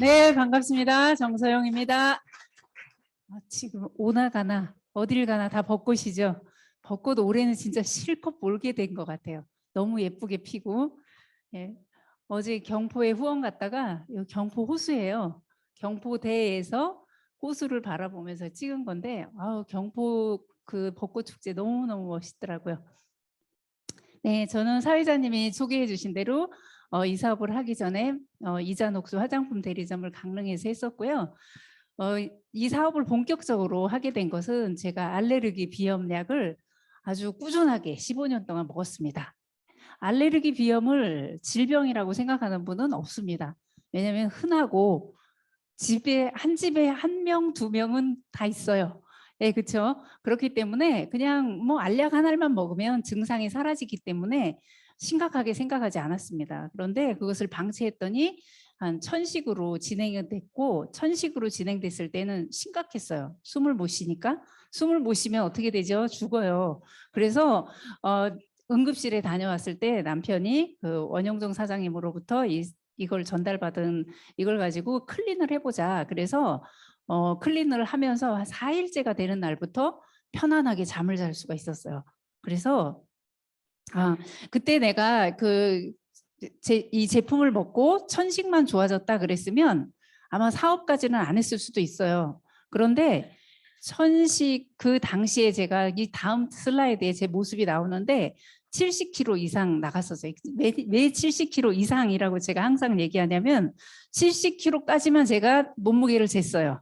네, 반갑습니다. 정서영입니다. 지금 오나 가나 어딜 가나 다 벚꽃이죠. 벚꽃 올해는 진짜 실컷 몰게 된 것 같아요. 너무 예쁘게 피고. 예. 어제 경포에 후원 갔다가 여기 경포 호수예요. 경포대에서 호수를 바라보면서 찍은 건데 경포 그 벚꽃 축제 너무너무 멋있더라고요. 네, 저는 사회자님이 소개해 주신 대로 이 사업을 하기 전에 이자녹수 화장품 대리점을 강릉에서 했었고요. 이 사업을 본격적으로 하게 된 것은 제가 알레르기 비염약을 아주 꾸준하게 15년 동안 먹었습니다. 알레르기 비염을 질병이라고 생각하는 분은 없습니다. 왜냐하면 흔하고 한 집에 한 명, 두 명은 다 있어요. 예, 그렇죠. 그렇기 때문에 그냥 뭐 알약 한 알만 먹으면 증상이 사라지기 때문에 심각하게 생각하지 않았습니다. 그런데 그것을 방치했더니 한 천식으로 진행이 됐고, 천식으로 진행됐을 때는 심각했어요. 숨을 못 쉬니까. 숨을 못 쉬면 어떻게 되죠? 죽어요. 그래서 응급실에 다녀왔을 때 남편이 그 원영종 사장님으로부터 이걸 전달받은 이걸 가지고 클린을 해보자. 그래서 클린을 하면서 한 4일째가 되는 날부터 편안하게 잠을 잘 수가 있었어요. 그래서 그때 내가 이 제품을 먹고 천식만 좋아졌다 그랬으면 아마 사업까지는 안 했을 수도 있어요. 그런데 천식 그 당시에 제가 이 다음 슬라이드에 제 모습이 나오는데 70kg 이상 나갔었어요. 왜 70kg 이상이라고 제가 항상 얘기하냐면 70kg까지만 제가 몸무게를 쟀어요.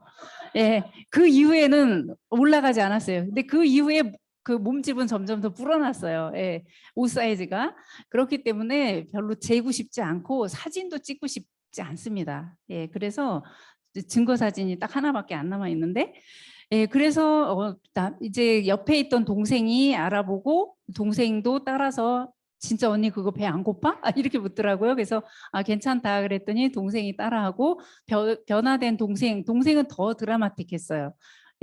예, 그 이후에는 올라가지 않았어요. 근데 그 이후에 그 몸집은 점점 더 불어났어요. 예, 옷 사이즈가. 그렇기 때문에 별로 재고 싶지 않고 사진도 찍고 싶지 않습니다. 예, 그래서 증거 사진이 딱 하나밖에 안 남아 있는데, 예, 그래서 이제 옆에 있던 동생이 알아보고 동생도 따라서 진짜 언니 그거 배 안 고파? 이렇게 묻더라고요. 그래서 괜찮다 그랬더니 동생이 따라하고 변화된 동생은 더 드라마틱했어요.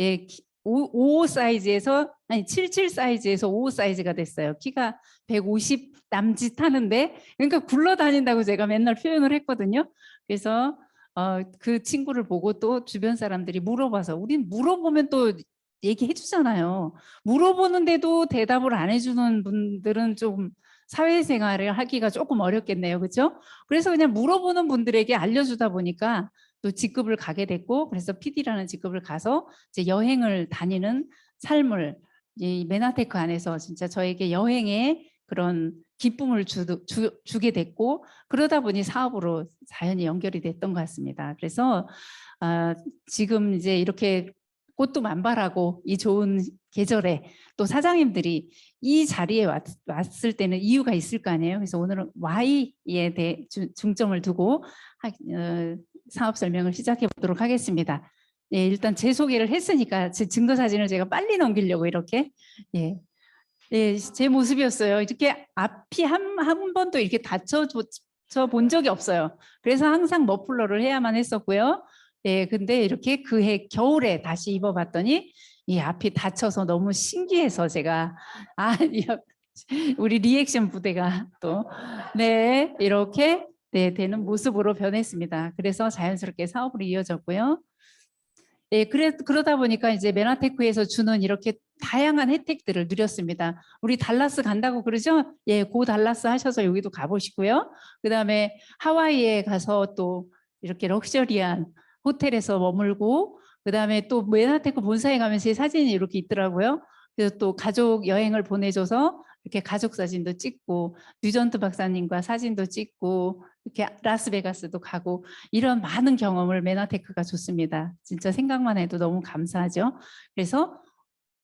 예, 55 사이즈에서 77 사이즈에서 55 사이즈가 됐어요. 키가 150 남짓 하는데, 그러니까 굴러다닌다고 제가 맨날 표현을 했거든요. 그래서 그 친구를 보고 또 주변 사람들이 물어봐서, 우린 물어보면 또 얘기해 주잖아요. 물어보는데도 대답을 안 해주는 분들은 좀 사회생활을 하기가 조금 어렵겠네요. 그렇죠? 그래서 그냥 물어보는 분들에게 알려주다 보니까 또 직급을 가게 됐고, 그래서 PD라는 직급을 가서 이제 여행을 다니는 삶을 이 메나테크 안에서 진짜 저에게 여행에 그런 기쁨을 주게 됐고, 그러다 보니 사업으로 자연히 연결이 됐던 것 같습니다. 그래서 지금 이제 이렇게 꽃도 만발하고 이 좋은 계절에 또 사장님들이 이 자리에 왔을 때는 이유가 있을 거 아니에요. 그래서 오늘은 Y에 대해 중점을 두고 사업 설명을 시작해 보도록 하겠습니다. 예, 일단 제 소개를 했으니까 제 증거 사진을 제가 빨리 넘기려고 이렇게 예, 예, 제 모습이었어요. 이렇게 앞이 한 번도 이렇게 다쳐 본 적이 없어요. 그래서 항상 머플러를 해야만 했었고요. 예, 근데 이렇게 그해 겨울에 다시 입어봤더니 이 앞이 다쳐서 너무 신기해서 제가 우리 리액션 부대가 또 네, 이렇게 네, 되는 모습으로 변했습니다. 그래서 자연스럽게 사업으로 이어졌고요. 예, 그러다 보니까 이제 메나테크에서 주는 이렇게 다양한 혜택들을 누렸습니다. 우리 달라스 간다고 그러죠? 예, 고 달라스 하셔서 여기도 가보시고요. 그 다음에 하와이에 가서 또 이렇게 럭셔리한 호텔에서 머물고, 그 다음에 또 메나테크 본사에 가면 제 사진이 이렇게 있더라고요. 그래서 또 가족 여행을 보내줘서 이렇게 가족 사진도 찍고, 뉴전트 박사님과 사진도 찍고, 이렇게 라스베가스도 가고, 이런 많은 경험을 메나테크가 줬습니다. 진짜 생각만 해도 너무 감사하죠. 그래서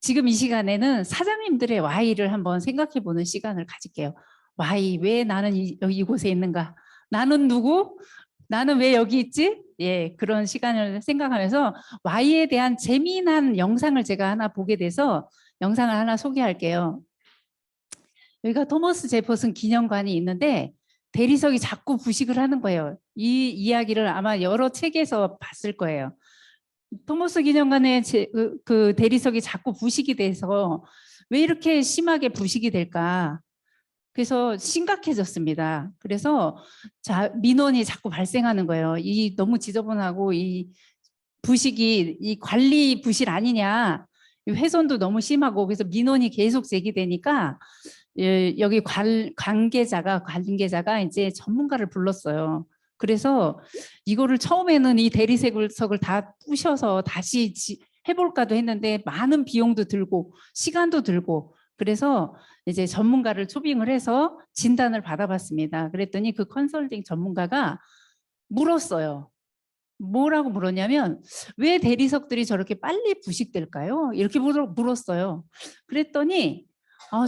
지금 이 시간에는 사장님들의 Y를 한번 생각해 보는 시간을 가질게요. Y, 왜 나는 이곳에 있는가? 나는 누구? 나는 왜 여기 있지? 예, 그런 시간을 생각하면서 Y에 대한 재미난 영상을 제가 하나 보게 돼서 영상을 하나 소개할게요. 여기가 토머스 제퍼슨 기념관이 있는데 대리석이 자꾸 부식을 하는 거예요. 이 이야기를 아마 여러 책에서 봤을 거예요. 토머스 기념관의 그 대리석이 자꾸 부식이 돼서 왜 이렇게 심하게 부식이 될까? 그래서 심각해졌습니다. 그래서 민원이 자꾸 발생하는 거예요. 이 너무 지저분하고 이 부식이 이 관리 부실 아니냐. 훼손도 너무 심하고 그래서 민원이 계속 제기되니까 여기 관계자가 이제 전문가를 불렀어요. 그래서 이거를 처음에는 이 대리석을 다 부셔서 다시 해볼까도 했는데 많은 비용도 들고 시간도 들고 그래서 이제 전문가를 초빙을 해서 진단을 받아봤습니다. 그랬더니 그 컨설팅 전문가가 물었어요. 뭐라고 물었냐면 왜 대리석들이 저렇게 빨리 부식될까요? 이렇게 물었어요. 그랬더니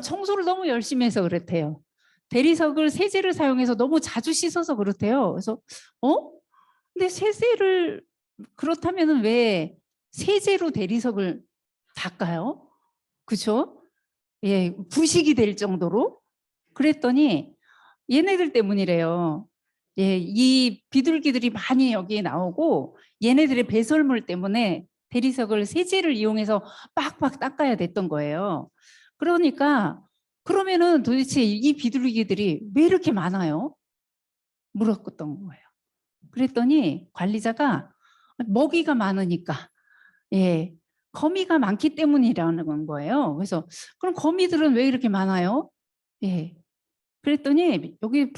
청소를 너무 열심히 해서 그렇대요. 대리석을 세제를 사용해서 너무 자주 씻어서 그렇대요. 그래서 근데 세제를 그렇다면 왜 세제로 대리석을 닦아요? 그렇죠? 예, 부식이 될 정도로. 그랬더니 얘네들 때문이래요. 예, 이 비둘기들이 많이 여기에 나오고 얘네들의 배설물 때문에 대리석을 세제를 이용해서 빡빡 닦아야 됐던 거예요. 그러니까 그러면은 도대체 이 비둘기들이 왜 이렇게 많아요? 물었던 거예요. 그랬더니 관리자가 먹이가 많으니까 예, 거미가 많기 때문이라는 거예요. 그래서 그럼 거미들은 왜 이렇게 많아요? 예. 그랬더니 여기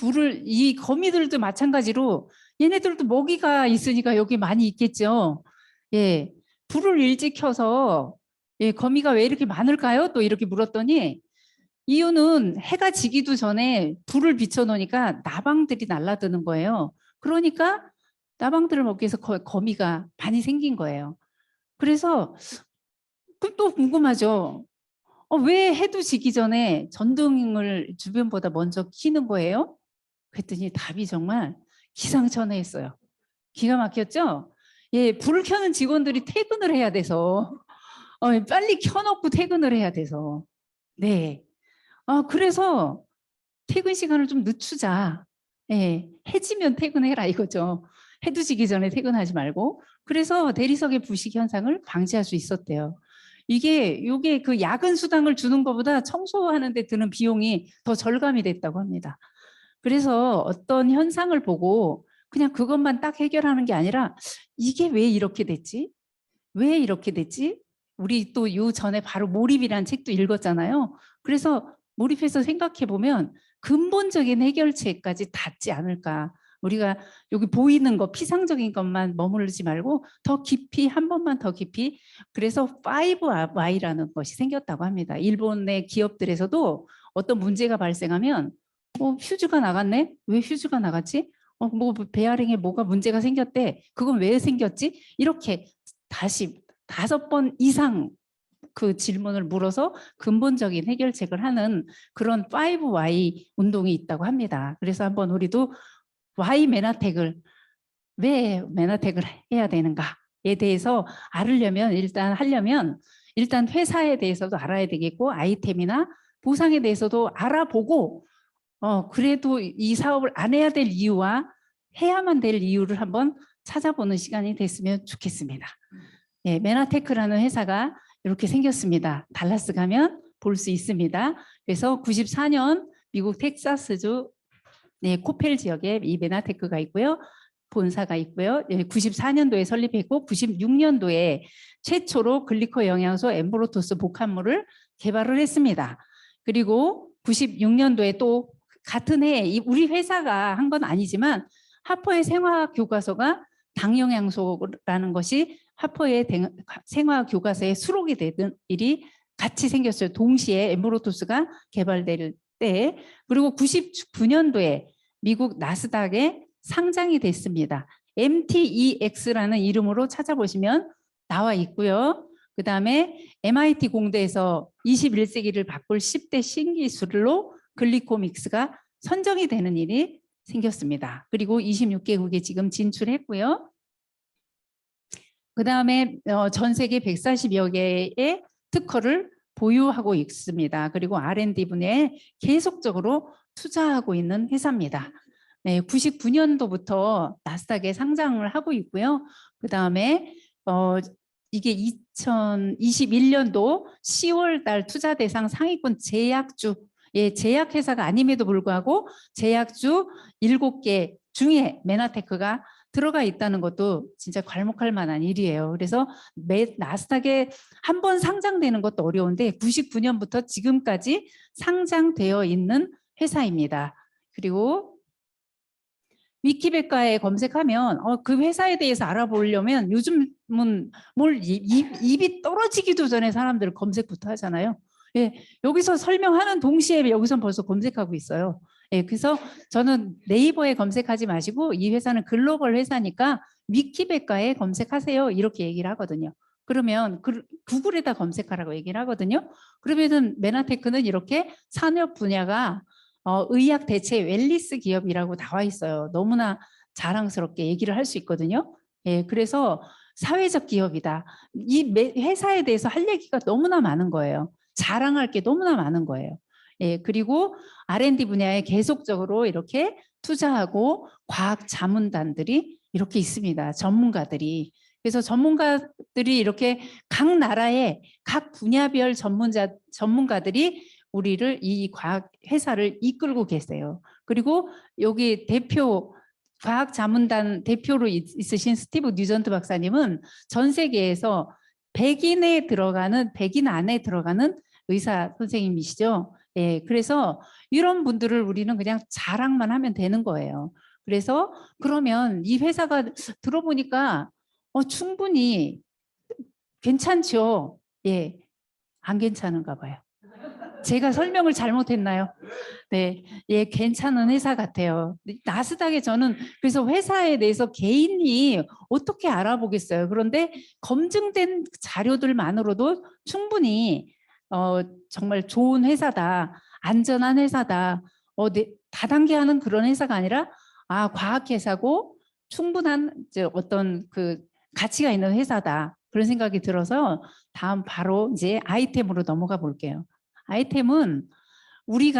이 거미들도 마찬가지로 얘네들도 먹이가 있으니까 여기 많이 있겠죠. 예. 불을 일찍 켜서 예, 거미가 왜 이렇게 많을까요? 또 이렇게 물었더니 이유는 해가 지기도 전에 불을 비춰놓으니까 나방들이 날아드는 거예요. 그러니까 나방들을 먹기 위해서 거미가 많이 생긴 거예요. 그래서 또 궁금하죠. 왜 해도 지기 전에 전등을 주변보다 먼저 켜는 거예요? 그랬더니 답이 정말 기상천외했어요. 기가 막혔죠? 예, 불을 켜는 직원들이 퇴근을 해야 돼서 빨리 켜놓고 퇴근을 해야 돼서 네. 그래서 퇴근 시간을 좀 늦추자. 예, 해지면 퇴근해라 이거죠. 해도 지기 전에 퇴근하지 말고. 그래서 대리석의 부식 현상을 방지할 수 있었대요. 이게 그 야근 수당을 주는 것보다 청소하는 데 드는 비용이 더 절감이 됐다고 합니다. 그래서 어떤 현상을 보고 그냥 그것만 딱 해결하는 게 아니라 이게 왜 이렇게 됐지? 왜 이렇게 됐지? 우리 또 요 전에 바로 몰입이라는 책도 읽었잖아요. 그래서 몰입해서 생각해 보면 근본적인 해결책까지 닿지 않을까. 우리가 여기 보이는 거 피상적인 것만 머무르지 말고 더 깊이 한 번만 더 깊이 그래서 5Y라는 것이 생겼다고 합니다. 일본의 기업들에서도 어떤 문제가 발생하면 휴즈가 나갔네? 왜 휴즈가 나갔지? 뭐 베어링에 뭐가 문제가 생겼대. 그건 왜 생겼지? 이렇게 다시 5번 이상 그 질문을 물어서 근본적인 해결책을 하는 그런 5Y 운동이 있다고 합니다. 그래서 한번 우리도 Y 메나텍을 왜 메나텍을 해야 되는가에 대해서 하려면 일단 회사에 대해서도 알아야 되겠고 아이템이나 보상에 대해서도 알아보고 그래도 이 사업을 안 해야 될 이유와 해야만 될 이유를 한번 찾아보는 시간이 됐으면 좋겠습니다. 예, 메나테크라는 회사가 이렇게 생겼습니다. 달라스 가면 볼 수 있습니다. 그래서 94년 미국 텍사스주 코펠 지역에 이 메나테크가 있고요. 본사가 있고요. 94년도에 설립했고 96년도에 최초로 글리코 영양소 엠브로토스 복합물을 개발을 했습니다. 그리고 96년도에 또 같은 해에 우리 회사가 한 건 아니지만 하퍼의 생화학 교과서가 당영양소라는 것이 하퍼의 생화학 교과서에 수록이 되는 일이 같이 생겼어요. 동시에 엠브로토스가 개발될 때. 그리고 99년도에 미국 나스닥에 상장이 됐습니다. MTEX라는 이름으로 찾아보시면 나와 있고요. 그 다음에 MIT 공대에서 21세기를 바꿀 10대 신기술로 글리코믹스가 선정이 되는 일이 생겼습니다. 그리고 26개국에 지금 진출했고요. 그 다음에 전 세계 140여 개의 특허를 보유하고 있습니다. 그리고 R&D 분야에 계속적으로 투자하고 있는 회사입니다. 네, 99년도부터 나스닥에 상장을 하고 있고요. 그 다음에 이게 2021년도 10월 달 투자 대상 상위권 제약주에 예, 제약회사가 아님에도 불구하고 제약주 7개 중에 메나테크가 들어가 있다는 것도 진짜 괄목할 만한 일이에요. 그래서 나스닥에 한 번 상장되는 것도 어려운데 99년부터 지금까지 상장되어 있는 회사입니다. 그리고 위키백과에 검색하면 그 회사에 대해서 알아보려면 요즘은 입이 떨어지기도 전에 사람들 검색부터 하잖아요. 예, 여기서 설명하는 동시에 여기서 벌써 검색하고 있어요. 예, 그래서 저는 네이버에 검색하지 마시고 이 회사는 글로벌 회사니까 위키백과에 검색하세요. 이렇게 얘기를 하거든요. 그러면 구글에다 검색하라고 얘기를 하거든요. 그러면은 메나테크는 이렇게 산업 분야가 의학 대체 웰리스 기업이라고 나와 있어요. 너무나 자랑스럽게 얘기를 할 수 있거든요. 예, 그래서 사회적 기업이다. 이 회사에 대해서 할 얘기가 너무나 많은 거예요. 자랑할 게 너무나 많은 거예요. 예, 그리고 R&D 분야에 계속적으로 이렇게 투자하고 과학 자문단들이 이렇게 있습니다. 전문가들이. 그래서 전문가들이 이렇게 각 나라의 각 분야별 전문가들이 우리를 이 과학 회사를 이끌고 계세요. 그리고 여기 과학 자문단 대표로 있으신 스티브 뉴전트 박사님은 전 세계에서 100인 안에 들어가는 의사 선생님이시죠. 예, 그래서 이런 분들을 우리는 그냥 자랑만 하면 되는 거예요. 그래서 그러면 이 회사가 들어보니까 충분히 괜찮죠. 예, 안 괜찮은가 봐요. 제가 설명을 잘못했나요? 네, 예, 괜찮은 회사 같아요. 나스닥에 저는 그래서 회사에 대해서 개인이 어떻게 알아보겠어요. 그런데 검증된 자료들만으로도 충분히 정말 좋은 회사다, 안전한 회사다, 다단계하는 그런 회사가 아니라 과학회사고 충분한 어떤 그 가치가 있는 회사다. 그런 생각이 들어서 다음 바로 이제 아이템으로 넘어가 볼게요. 아이템은 우리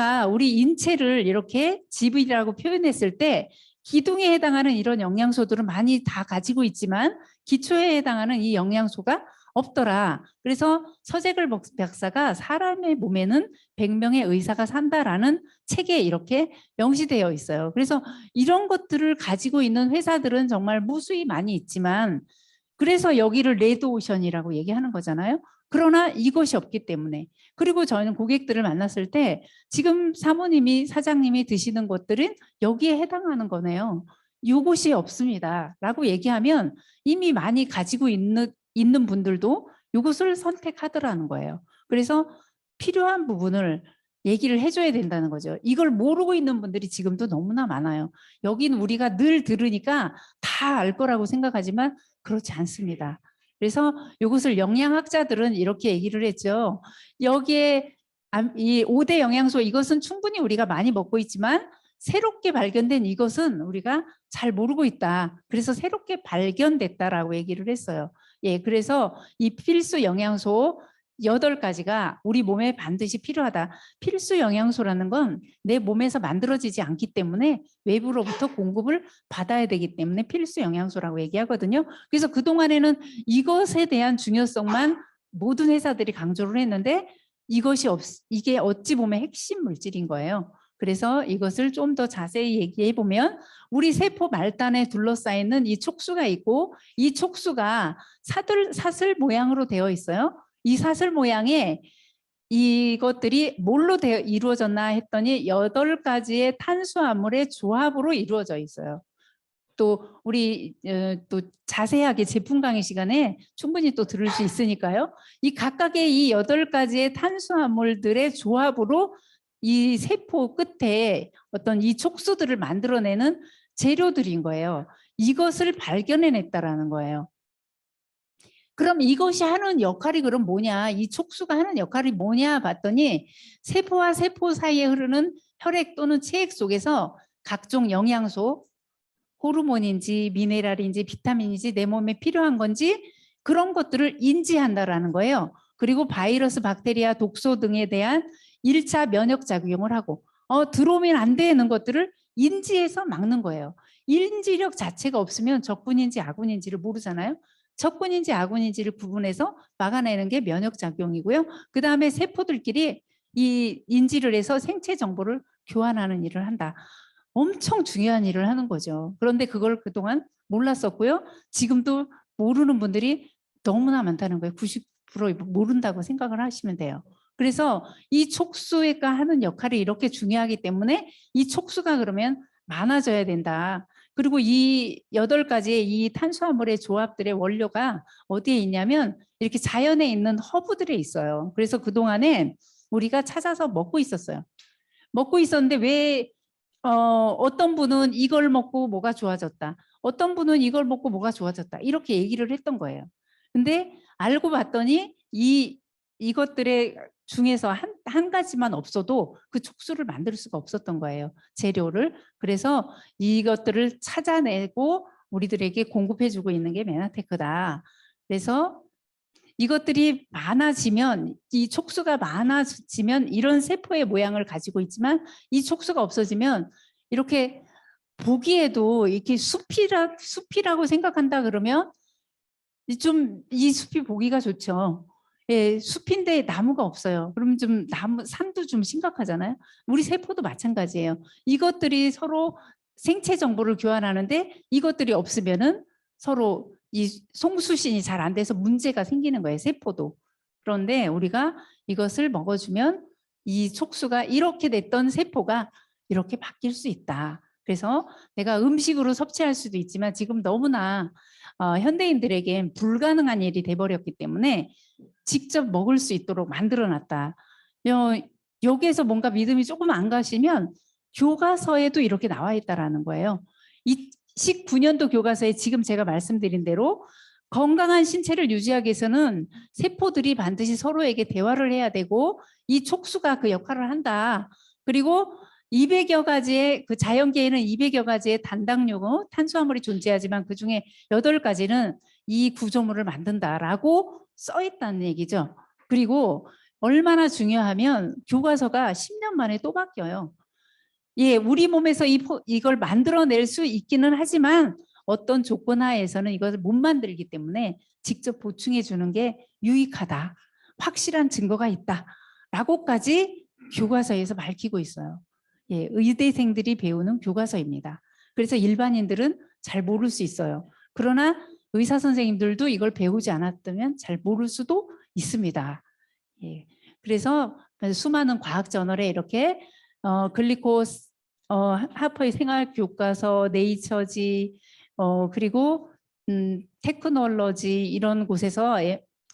인체를 이렇게 지브이라고 표현했을 때 기둥에 해당하는 이런 영양소들은 많이 다 가지고 있지만 기초에 해당하는 이 영양소가 없더라. 그래서 서재글 박사가 사람의 몸에는 100명의 의사가 산다라는 책에 이렇게 명시되어 있어요. 그래서 이런 것들을 가지고 있는 회사들은 정말 무수히 많이 있지만 그래서 여기를 레드오션이라고 얘기하는 거잖아요. 그러나 이것이 없기 때문에. 그리고 저는 고객들을 만났을 때 지금 사장님이 드시는 것들은 여기에 해당하는 거네요. 이것이 없습니다. 라고 얘기하면 이미 많이 가지고 있는 분들도 이것을 선택하더라는 거예요. 그래서 필요한 부분을 얘기를 해줘야 된다는 거죠. 이걸 모르고 있는 분들이 지금도 너무나 많아요. 여기는 우리가 늘 들으니까 다 알 거라고 생각하지만 그렇지 않습니다. 그래서 이것을 영양학자들은 이렇게 얘기를 했죠. 여기에 이 5대 영양소 이것은 충분히 우리가 많이 먹고 있지만 새롭게 발견된 이것은 우리가 잘 모르고 있다. 그래서 새롭게 발견됐다라고 얘기를 했어요. 예, 그래서 이 필수 영양소 8가지가 우리 몸에 반드시 필요하다. 필수 영양소라는 건 내 몸에서 만들어지지 않기 때문에 외부로부터 공급을 받아야 되기 때문에 필수 영양소라고 얘기하거든요. 그래서 그동안에는 이것에 대한 중요성만 모든 회사들이 강조를 했는데 이게 어찌 보면 핵심 물질인 거예요. 그래서 이것을 좀 더 자세히 얘기해 보면 우리 세포 말단에 둘러싸이는 이 촉수가 있고 이 촉수가 사슬 모양으로 되어 있어요. 이 사슬 모양에 이것들이 뭘로 이루어졌나 했더니 8가지의 탄수화물의 조합으로 이루어져 있어요. 또 우리 또 자세하게 제품 강의 시간에 충분히 또 들을 수 있으니까요. 이 각각의 이 8가지의 탄수화물들의 조합으로 이 세포 끝에 어떤 이 촉수들을 만들어내는 재료들인 거예요. 이것을 발견해냈다라는 거예요. 그럼 이것이 하는 역할이 그럼 뭐냐? 이 촉수가 하는 역할이 뭐냐 봤더니 세포와 세포 사이에 흐르는 혈액 또는 체액 속에서 각종 영양소, 호르몬인지 미네랄인지 비타민인지 내 몸에 필요한 건지 그런 것들을 인지한다라는 거예요. 그리고 바이러스, 박테리아, 독소 등에 대한 1차 면역 작용을 하고 들어오면 안 되는 것들을 인지해서 막는 거예요. 인지력 자체가 없으면 적군인지 아군인지를 모르잖아요. 적군인지 아군인지를 구분해서 막아내는 게 면역 작용이고요. 그 다음에 세포들끼리 이 인지를 해서 생체 정보를 교환하는 일을 한다. 엄청 중요한 일을 하는 거죠. 그런데 그걸 그동안 몰랐었고요. 지금도 모르는 분들이 너무나 많다는 거예요. 90% 모른다고 생각을 하시면 돼요. 그래서 이 촉수가 하는 역할이 이렇게 중요하기 때문에 이 촉수가 그러면 많아져야 된다. 그리고 이 8가지의 이 탄수화물의 조합들의 원료가 어디에 있냐면 이렇게 자연에 있는 허브들에 있어요. 그래서 그동안에 우리가 찾아서 먹고 있었어요. 먹고 있었는데 왜 어떤 분은 이걸 먹고 뭐가 좋아졌다. 어떤 분은 이걸 먹고 뭐가 좋아졌다. 이렇게 얘기를 했던 거예요. 근데 알고 봤더니 이것들의 중에서 한 가지만 없어도 그 촉수를 만들 수가 없었던 거예요. 재료를. 그래서 이것들을 찾아내고 우리들에게 공급해주고 있는 게 메나테크다. 그래서 이것들이 많아지면 이 촉수가 많아지면 이런 세포의 모양을 가지고 있지만 이 촉수가 없어지면 이렇게 보기에도 이렇게 숲이라고 생각한다 그러면 좀 이 숲이 보기가 좋죠. 예, 숲인데 나무가 없어요. 그럼 좀 산도 좀 심각하잖아요. 우리 세포도 마찬가지예요. 이것들이 서로 생체 정보를 교환하는데 이것들이 없으면은 서로 이 송수신이 잘 안 돼서 문제가 생기는 거예요. 세포도. 그런데 우리가 이것을 먹어주면 이 촉수가 이렇게 됐던 세포가 이렇게 바뀔 수 있다. 그래서 내가 음식으로 섭취할 수도 있지만 지금 너무나 현대인들에겐 불가능한 일이 돼버렸기 때문에 직접 먹을 수 있도록 만들어놨다. 여기에서 뭔가 믿음이 조금 안 가시면 교과서에도 이렇게 나와 있다라는 거예요. 19년도 교과서에 지금 제가 말씀드린 대로 건강한 신체를 유지하기 위해서는 세포들이 반드시 서로에게 대화를 해야 되고 이 촉수가 그 역할을 한다. 그리고 200여 가지의 그 자연계에는 200여 가지의 단당류, 탄수화물이 존재하지만 그중에 8가지는 이 구조물을 만든다라고 써 있다는 얘기죠. 그리고 얼마나 중요하면 교과서가 10년 만에 또 바뀌어요. 예, 우리 몸에서 이걸 만들어낼 수 있기는 하지만 어떤 조건 하에서는 이것을 못 만들기 때문에 직접 보충해 주는 게 유익하다. 확실한 증거가 있다. 라고까지 교과서에서 밝히고 있어요. 예, 의대생들이 배우는 교과서입니다. 그래서 일반인들은 잘 모를 수 있어요. 그러나 의사 선생님들도 이걸 배우지 않았다면 잘 모를 수도 있습니다. 예, 그래서 수많은 과학 저널에 이렇게 글리코 하퍼의 생활 교과서, 네이처지, 그리고 테크놀로지 이런 곳에서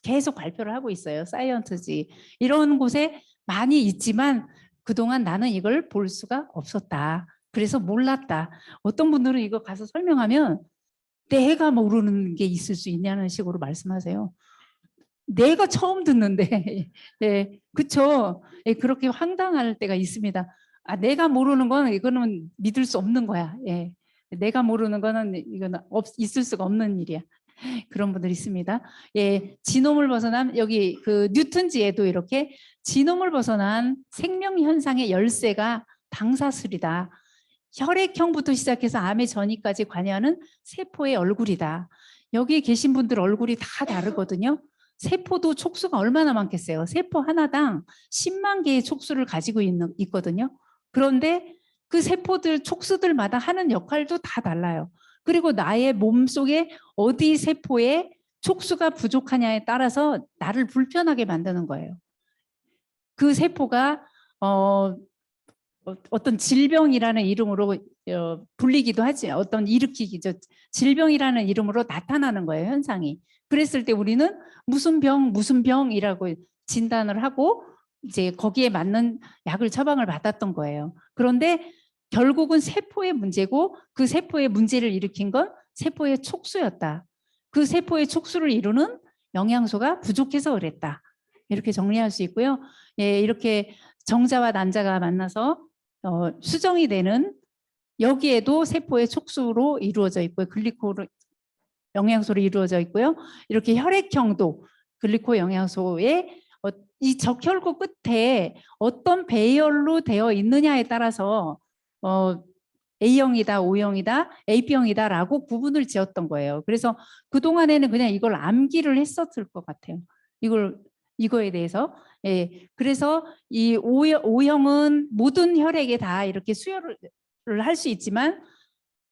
계속 발표를 하고 있어요. 사이언트지 이런 곳에 많이 있지만 그동안 나는 이걸 볼 수가 없었다. 그래서 몰랐다. 어떤 분들은 이거 가서 설명하면 내가 모르는 게 있을 수 있냐는 식으로 말씀하세요. 내가 처음 듣는데, 네, 그쵸? 예, 그렇게 황당할 때가 있습니다. 아, 내가 모르는 건 이거는 믿을 수 없는 거야. 예, 내가 모르는 거는 이거는 있을 수가 없는 일이야. 그런 분들 있습니다. 예, 지놈을 벗어난 여기 그 뉴턴지에도 이렇게 지놈을 벗어난 생명 현상의 열쇠가 당사술이다. 혈액형부터 시작해서 암의 전이까지 관여하는 세포의 얼굴이다. 여기 계신 분들 얼굴이 다 다르거든요. 세포도 촉수가 얼마나 많겠어요. 세포 하나당 10만 개의 촉수를 가지고 있거든요. 그런데 그 세포들 촉수들마다 하는 역할도 다 달라요. 그리고 나의 몸속에 어디 세포에 촉수가 부족하냐에 따라서 나를 불편하게 만드는 거예요. 그 세포가 어떤 질병이라는 이름으로 불리기도 하지, 어떤 일으키기죠. 질병이라는 이름으로 나타나는 거예요, 현상이. 그랬을 때 우리는 무슨 병이라고 진단을 하고 이제 거기에 맞는 약을 처방을 받았던 거예요. 그런데 결국은 세포의 문제고 그 세포의 문제를 일으킨 건 세포의 촉수였다. 그 세포의 촉수를 이루는 영양소가 부족해서 그랬다. 이렇게 정리할 수 있고요. 예, 이렇게 정자와 난자가 만나서 수정이 되는 여기에도 세포의 촉수로 이루어져 있고요. 글리코로 영양소로 이루어져 있고요. 이렇게 혈액형도 글리코 영양소에 이 적혈구 끝에 어떤 배열로 되어 있느냐에 따라서 A형이다, O형이다, AB형이다라고 구분을 지었던 거예요. 그래서 그동안에는 그냥 이걸 암기를 했었을 것 같아요. 이거에 대해서. 예, 그래서 이 O형은 모든 혈액에 다 이렇게 수혈을 할 수 있지만,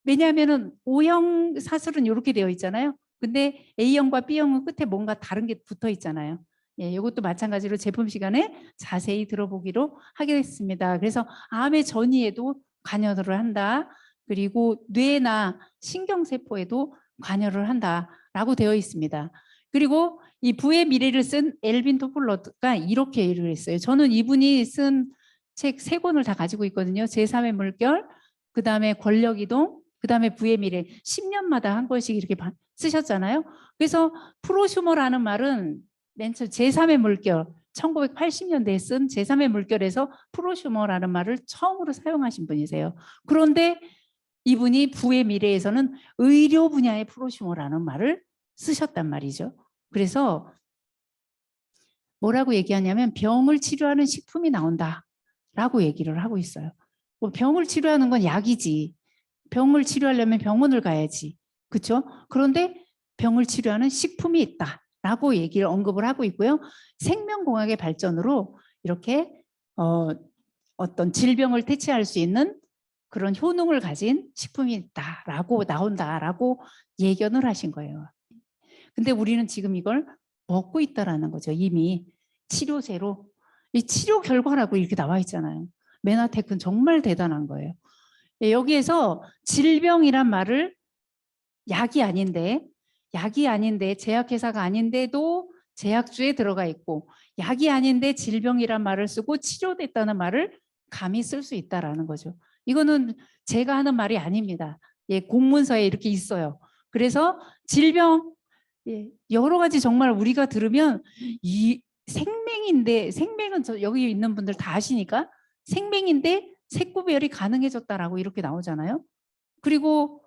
왜냐하면은 O형 사슬은 이렇게 되어 있잖아요. 근데 A형과 B형은 끝에 뭔가 다른 게 붙어 있잖아요. 예, 이것도 마찬가지로 제품 시간에 자세히 들어보기로 하겠습니다. 그래서 암의 전이에도 관여를 한다. 그리고 뇌나 신경세포에도 관여를 한다라고 되어 있습니다. 그리고 이 부의 미래를 쓴 엘빈 토플러가 이렇게 얘기를 했어요. 저는 이분이 쓴 책 3권을 다 가지고 있거든요. 제3의 물결, 그 다음에 권력이동, 그 다음에 부의 미래. 10년마다 한 권씩 이렇게 쓰셨잖아요. 그래서 프로슈머라는 말은 맨 처음 제3의 물결, 1980년대에 쓴 제3의 물결에서 프로슈머라는 말을 처음으로 사용하신 분이세요. 그런데 이분이 부의 미래에서는 의료 분야의 프로슈머라는 말을 쓰셨단 말이죠. 그래서 뭐라고 얘기하냐면 병을 치료하는 식품이 나온다라고 얘기를 하고 있어요. 뭐 병을 치료하는 건 약이지. 병을 치료하려면 병원을 가야지. 그렇죠? 그런데 병을 치료하는 식품이 있다라고 얘기를 언급을 하고 있고요. 생명공학의 발전으로 이렇게 어떤 질병을 퇴치할 수 있는 그런 효능을 가진 식품이 있다라고 나온다라고 예견을 하신 거예요. 근데 우리는 지금 이걸 먹고 있다라는 거죠. 이미 치료제로. 이 치료 결과라고 이렇게 나와 있잖아요. 메나테크는 정말 대단한 거예요. 여기에서 질병이란 말을 약이 아닌데 제약회사가 아닌데도 제약주에 들어가 있고, 약이 아닌데 질병이란 말을 쓰고 치료됐다는 말을 감히 쓸 수 있다라는 거죠. 이거는 제가 하는 말이 아닙니다. 예, 공문서에 이렇게 있어요. 그래서 질병, 예, 여러 가지 정말 우리가 들으면 이 생명인데, 생명은 여기 있는 분들 다 아시니까 생명인데 색구별이 가능해졌다라고 이렇게 나오잖아요. 그리고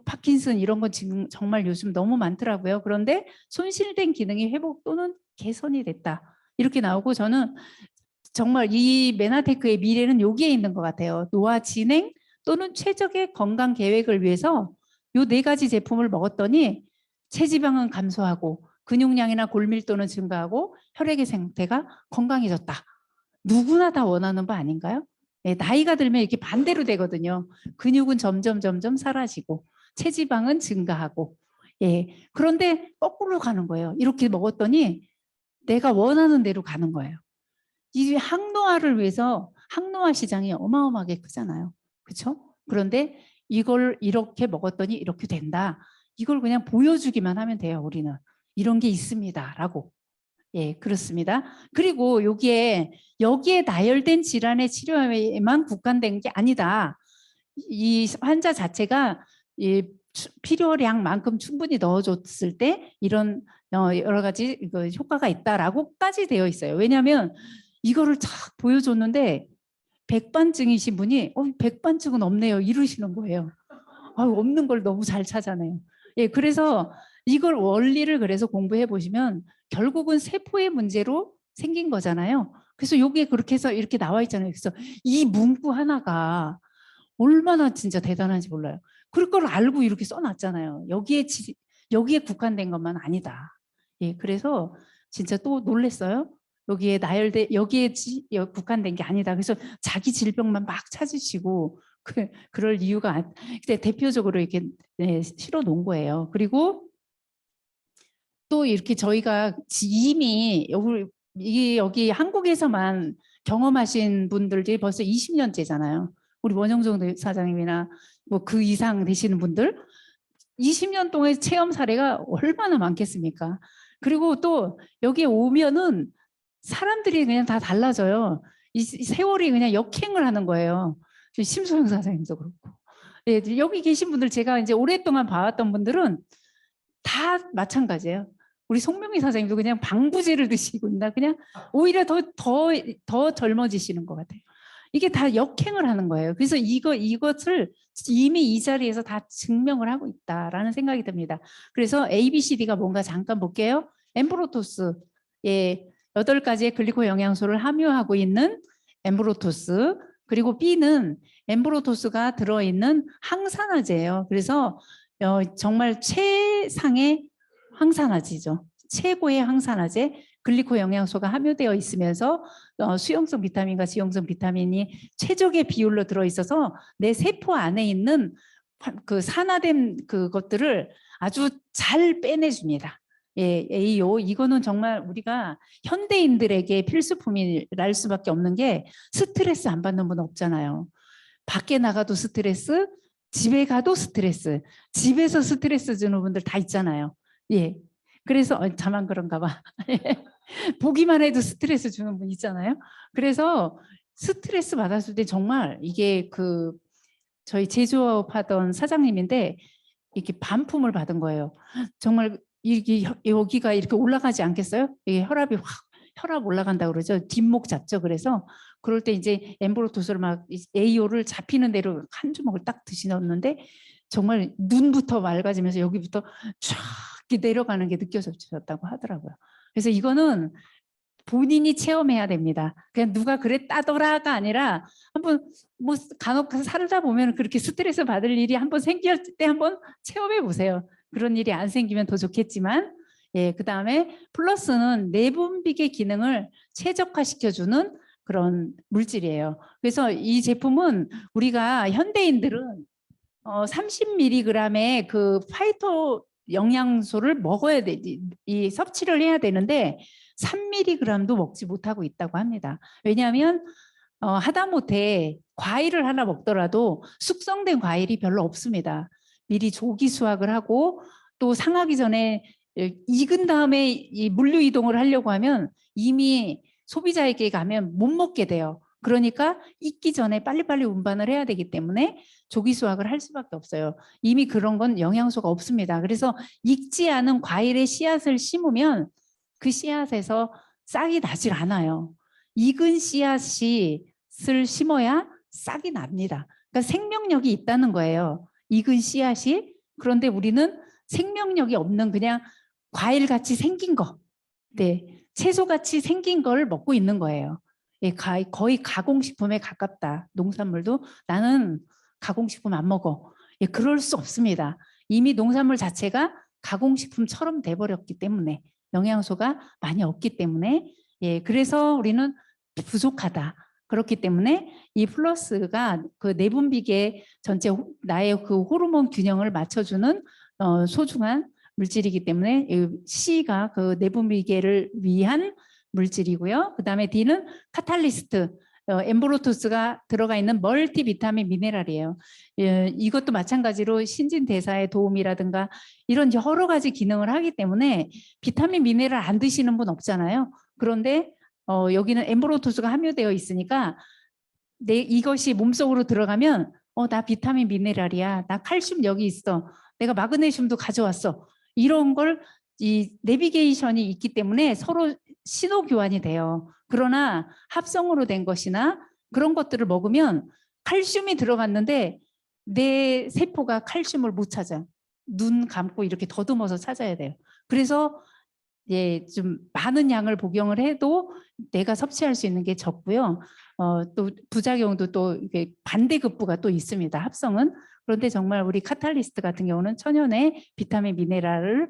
파킨슨 이런 건 지금 정말 요즘 너무 많더라고요. 그런데 손실된 기능이 회복 또는 개선이 됐다. 이렇게 나오고, 저는 정말 이 메나테크의 미래는 여기에 있는 것 같아요. 노화 진행 또는 최적의 건강 계획을 위해서 요 4가지 제품을 먹었더니 체지방은 감소하고 근육량이나 골밀도는 증가하고 혈액의 상태가 건강해졌다. 누구나 다 원하는 바 아닌가요? 예, 나이가 들면 이렇게 반대로 되거든요. 근육은 점점 사라지고 체지방은 증가하고. 예, 그런데 거꾸로 가는 거예요. 이렇게 먹었더니 내가 원하는 대로 가는 거예요. 이 항노화를 위해서 항노화 시장이 어마어마하게 크잖아요. 그렇죠? 그런데 이걸 이렇게 먹었더니 이렇게 된다. 이걸 그냥 보여주기만 하면 돼요. 우리는 이런 게 있습니다라고. 예, 그렇습니다. 그리고 여기에 나열된 질환의 치료에만 국한된 게 아니다. 이 환자 자체가 이 필요량만큼 충분히 넣어줬을 때 이런 여러 가지 효과가 있다라고까지 되어 있어요. 왜냐하면 이거를 쫙 보여줬는데 백반증이신 분이 백반증은 없네요 이러시는 거예요. 없는 걸 너무 잘 찾아내요. 예, 그래서 이걸 원리를 그래서 공부해 보시면 결국은 세포의 문제로 생긴 거잖아요. 그래서 여기에 그렇게 해서 이렇게 나와 있잖아요. 그래서 이 문구 하나가 얼마나 진짜 대단한지 몰라요. 그럴 걸 알고 이렇게 써놨잖아요. 여기에 국한된 것만 아니다. 예, 그래서 진짜 또 놀랬어요. 여기에 국한된 게 아니다. 그래서 자기 질병만 막 찾으시고 그럴 이유가 대표적으로 이렇게 실어 놓은 거예요. 그리고 또 이렇게 저희가 이미 여기 한국에서만 경험하신 분들이 벌써 20년째잖아요. 우리 원영종 사장님이나 뭐 그 이상 되시는 분들 20년 동안 체험 사례가 얼마나 많겠습니까? 그리고 또 여기에 오면은 사람들이 그냥 다 달라져요. 이 세월이 그냥 역행을 하는 거예요. 심소영 사장님도 그렇고. 네, 여기 계신 분들 제가 이제 오랫동안 봐왔던 분들은 다 마찬가지예요. 우리 송명희 사장님도 그냥 방부제를 드시고 있나 그냥 오히려 더 젊어지시는 것 같아요. 이게 다 역행을 하는 거예요. 그래서 이것을 이미 이 자리에서 다 증명을 하고 있다라는 생각이 듭니다. 그래서 ABCD가 뭔가 잠깐 볼게요. 엠브로토스, 8가지의 글리코 영양소를 함유하고 있는 엠브로토스, 그리고 B는 엠브로토스가 들어있는 항산화제예요. 그래서 정말 최상의 항산화제죠. 최고의 항산화제 글리코 영양소가 함유되어 있으면서 수용성 비타민과 지용성 비타민이 최적의 비율로 들어있어서 내 세포 안에 있는 그 산화된 그것들을 아주 잘 빼내줍니다. 예, A요. 이거는 정말 우리가 현대인들에게 필수품이랄 수밖에 없는 게 스트레스 안 받는 분 없잖아요. 밖에 나가도 스트레스, 집에 가도 스트레스, 집에서 스트레스 주는 분들 다 있잖아요. 예. 그래서 저만 그런가 봐. 보기만 해도 스트레스 주는 분 있잖아요. 그래서 스트레스 받았을 때 정말 이게 그 저희 제조업 하던 사장님인데 이렇게 반품을 받은 거예요. 정말 이게 여기가 이렇게 올라가지 않겠어요? 이게 혈압 올라간다 그러죠. 뒷목 잡죠. 그래서 그럴 때 이제 엠보로토스를 막 AO를 잡히는 대로 한 주먹을 딱 드시는데 정말 눈부터 맑아지면서 여기부터 쫙 내려가는 게 느껴졌다고 하더라고요. 그래서 이거는 본인이 체험해야 됩니다. 그냥 누가 그랬다더라가 아니라 한번 뭐 간혹 살다 보면 그렇게 스트레스 받을 일이 한번 생길 때 한번 체험해 보세요. 그런 일이 안 생기면 더 좋겠지만, 예, 그 다음에 플러스는 내분비계 기능을 최적화시켜주는 그런 물질이에요. 그래서 이 제품은 우리가 현대인들은 30mg의 그 파이토 영양소를 먹어야 돼, 이 섭취를 해야 되는데 3mg도 먹지 못하고 있다고 합니다. 왜냐하면 하다못해 과일을 하나 먹더라도 숙성된 과일이 별로 없습니다. 미리 조기 수확을 하고 또 상하기 전에 익은 다음에 이 물류 이동을 하려고 하면 이미 소비자에게 가면 못 먹게 돼요. 그러니까 익기 전에 빨리빨리 운반을 해야 되기 때문에 조기 수확을 할 수밖에 없어요. 이미 그런 건 영양소가 없습니다. 그래서 익지 않은 과일의 씨앗을 심으면 그 씨앗에서 싹이 나질 않아요. 익은 씨앗을 심어야 싹이 납니다. 그러니까 생명력이 있다는 거예요. 익은 씨앗이. 그런데 우리는 생명력이 없는 그냥 과일같이 생긴 거, 네, 채소같이 생긴 걸 먹고 있는 거예요. 예, 거의 가공식품에 가깝다. 농산물도 나는 가공식품 안 먹어. 예, 그럴 수 없습니다. 이미 농산물 자체가 가공식품처럼 돼버렸기 때문에 영양소가 많이 없기 때문에 예, 그래서 우리는 부족하다. 그렇기 때문에 이 플러스가 그 내분비계 전체 나의 그 호르몬 균형을 맞춰주는 소중한 물질이기 때문에 C가 그 내분비계를 위한 물질이고요. 그 다음에 D는 카탈리스트, 엠보로토스가 들어가 있는 멀티 비타민 미네랄이에요. 예, 이것도 마찬가지로 신진대사에 도움이라든가 이런 여러 가지 기능을 하기 때문에 비타민 미네랄 안 드시는 분 없잖아요. 그런데 여기는 엠보로토스가 함유되어 있으니까 이것이 몸속으로 들어가면 나 비타민 미네랄이야. 나 칼슘 여기 있어. 내가 마그네슘도 가져왔어. 이런 걸 이 내비게이션이 있기 때문에 서로 신호 교환이 돼요. 그러나 합성으로 된 것이나 그런 것들을 먹으면 칼슘이 들어갔는데 내 세포가 칼슘을 못 찾아. 눈 감고 이렇게 더듬어서 찾아야 돼요. 그래서 예, 좀 많은 양을 복용을 해도 내가 섭취할 수 있는 게 적고요. 또 부작용도 또 이게 반대급부가 또 있습니다. 합성은. 그런데 정말 우리 카탈리스트 같은 경우는 천연의 비타민 미네랄을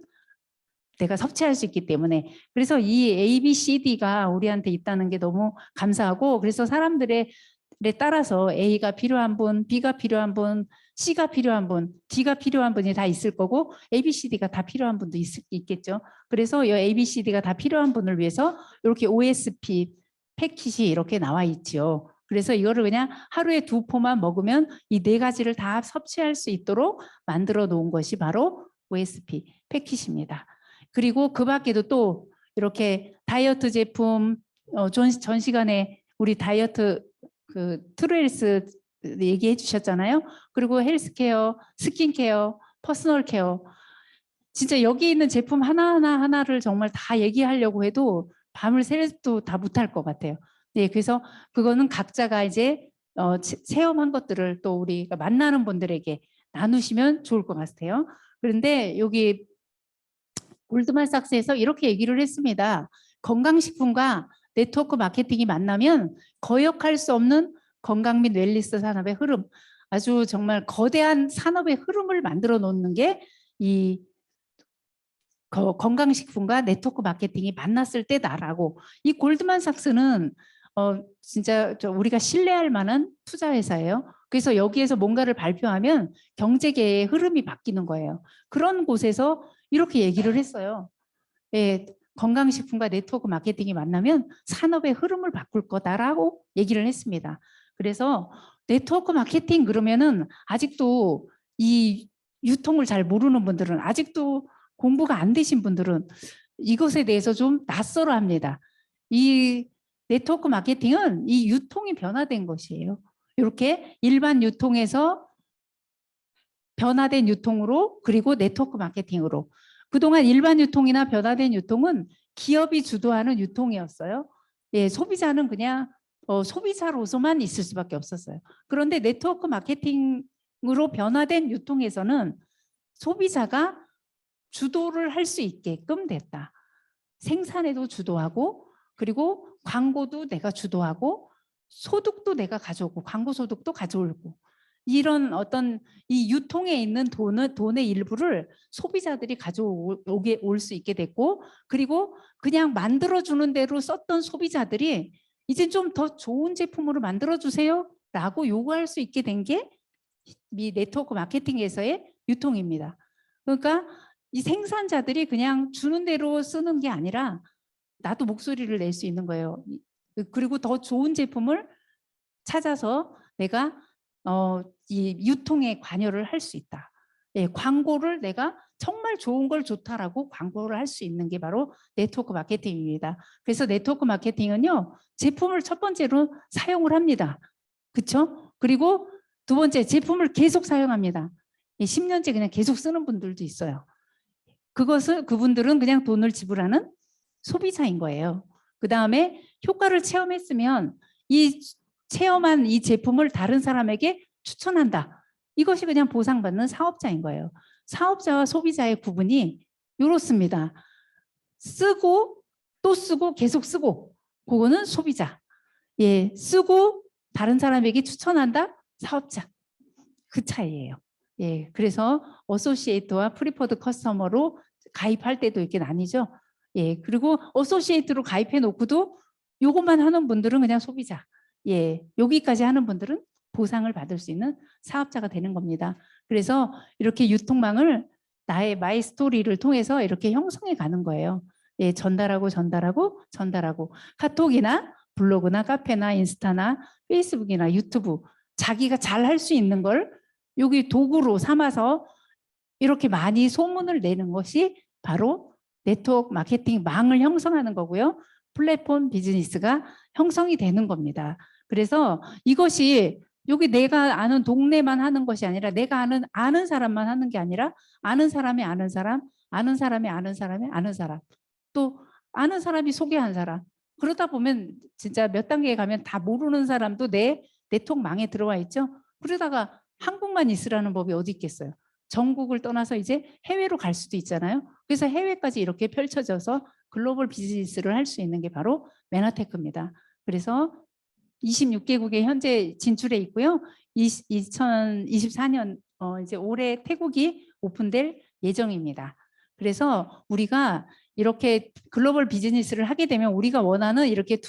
내가 섭취할 수 있기 때문에 그래서 이 A, B, C, D가 우리한테 있다는 게 너무 감사하고 그래서 사람들에 따라서 A가 필요한 분, B가 필요한 분, C가 필요한 분, D가 필요한 분이 다 있을 거고 A, B, C, D가 다 필요한 분도 있겠죠. 그래서 이 A, B, C, D가 다 필요한 분을 위해서 이렇게 OSP 패킷이 이렇게 나와 있죠. 그래서 이거를 그냥 하루에 2포만 먹으면 이 4가지를 다 섭취할 수 있도록 만들어 놓은 것이 바로 OSP 패킷입니다. 그리고 그 밖에도 또 이렇게 다이어트 제품 전 시간에 우리 다이어트 그 트루헬스 얘기해 주셨잖아요. 그리고 헬스케어, 스킨케어, 퍼스널 케어 진짜 여기 있는 제품 하나를 정말 다 얘기하려고 해도 밤을 새도 다 못할 것 같아요. 네, 그래서 그거는 각자가 이제 체험한 것들을 또 우리가 만나는 분들에게 나누시면 좋을 것 같아요. 그런데 여기 골드만삭스에서 이렇게 얘기를 했습니다. 건강식품과 네트워크 마케팅이 만나면 거역할 수 없는 건강 및 웰니스 산업의 흐름, 아주 정말 거대한 산업의 흐름을 만들어 놓는 게 이 건강식품과 네트워크 마케팅이 만났을 때다라고. 이 골드만삭스는 진짜 우리가 신뢰할 만한 투자 회사예요. 그래서 여기에서 뭔가를 발표하면 경제계의 흐름이 바뀌는 거예요. 그런 곳에서 이렇게 얘기를 했어요. 예, 건강식품과 네트워크 마케팅이 만나면 산업의 흐름을 바꿀 거다라고 얘기를 했습니다. 그래서 네트워크 마케팅 그러면은 아직도 이 유통을 잘 모르는 분들은, 아직도 공부가 안 되신 분들은 이것에 대해서 좀 낯설어 합니다. 이 네트워크 마케팅은 이 유통이 변화된 것이에요. 이렇게 일반 유통에서 변화된 유통으로, 그리고 네트워크 마케팅으로. 그동안 일반 유통이나 변화된 유통은 기업이 주도하는 유통이었어요. 예, 소비자는 그냥 소비자로서만 있을 수밖에 없었어요. 그런데 네트워크 마케팅으로 변화된 유통에서는 소비자가 주도를 할 수 있게끔 됐다. 생산에도 주도하고, 그리고 광고도 내가 주도하고, 소득도 내가 가져오고, 광고 소득도 가져오고, 이런 어떤 이 유통에 있는 돈의 일부를 소비자들이 가져오게 올 수 있게 됐고, 그리고 그냥 만들어주는 대로 썼던 소비자들이 이제 좀 더 좋은 제품으로 만들어주세요 라고 요구할 수 있게 된 게 이 네트워크 마케팅에서의 유통입니다. 그러니까 이 생산자들이 그냥 주는 대로 쓰는 게 아니라 나도 목소리를 낼 수 있는 거예요. 그리고 더 좋은 제품을 찾아서 내가 이 유통에 관여를 할 수 있다. 예, 광고를 내가 정말 좋은 걸 좋다라고 광고를 할 수 있는 게 바로 네트워크 마케팅입니다. 그래서 네트워크 마케팅은요, 제품을 첫 번째로 사용을 합니다. 그렇죠? 그리고 두 번째, 제품을 계속 사용합니다. 10년째 그냥 계속 쓰는 분들도 있어요. 그분들은 그냥 돈을 지불하는 소비자인 거예요. 그 다음에 효과를 체험했으면 이 체험한 이 제품을 다른 사람에게 추천한다. 이것이 그냥 보상받는 사업자인 거예요. 사업자와 소비자의 구분이 이렇습니다. 쓰고 또 쓰고 계속 쓰고, 그거는 소비자. 예, 쓰고 다른 사람에게 추천한다. 사업자. 그 차이예요. 예, 그래서 어소시에이트와 프리퍼드 커스터머로 가입할 때도 이렇게 나뉘죠. 예, 그리고 어소시에이트로 가입해 놓고도 요것만 하는 분들은 그냥 소비자. 예, 여기까지 하는 분들은 보상을 받을 수 있는 사업자가 되는 겁니다. 그래서 이렇게 유통망을 나의 마이 스토리를 통해서 이렇게 형성해 가는 거예요. 예, 전달하고 카톡이나 블로그나 카페나 인스타나 페이스북이나 유튜브, 자기가 잘 할 수 있는 걸 여기 도구로 삼아서 이렇게 많이 소문을 내는 것이 바로 네트워크 마케팅 망을 형성하는 거고요. 플랫폼 비즈니스가 형성이 되는 겁니다. 그래서 이것이 여기 내가 아는 동네만 하는 것이 아니라, 내가 아는 사람만 하는 게 아니라, 아는 사람이 아는 사람, 아는 사람이 아는 사람이 아는 사람, 또 아는 사람이 소개한 사람. 그러다 보면 진짜 몇 단계에 가면 다 모르는 사람도 내 네트워크망에 들어와 있죠. 그러다가 한국만 있으라는 법이 어디 있겠어요. 전국을 떠나서 이제 해외로 갈 수도 있잖아요. 그래서 해외까지 이렇게 펼쳐져서 글로벌 비즈니스를 할 수 있는 게 바로 메나테크입니다. 그래서 26개국에 현재 진출해 있고요. 2024년 이제 올해 태국이 오픈될 예정입니다. 그래서 우리가 이렇게 글로벌 비즈니스를 하게 되면 우리가 원하는 이렇게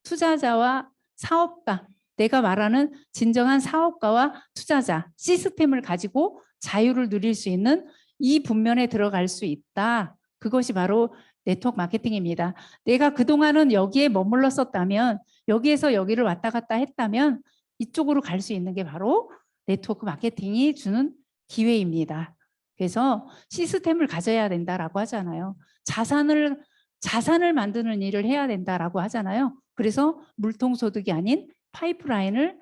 투자자와 사업가, 내가 말하는 진정한 사업가와 투자자 시스템을 가지고 자유를 누릴 수 있는 이 분면에 들어갈 수 있다. 그것이 바로 네트워크 마케팅입니다. 내가 그동안은 여기에 머물렀었다면, 여기에서 여기를 왔다 갔다 했다면 이쪽으로 갈 수 있는 게 바로 네트워크 마케팅이 주는 기회입니다. 그래서 시스템을 가져야 된다라고 하잖아요. 자산을 만드는 일을 해야 된다라고 하잖아요. 그래서 물통소득이 아닌 파이프라인을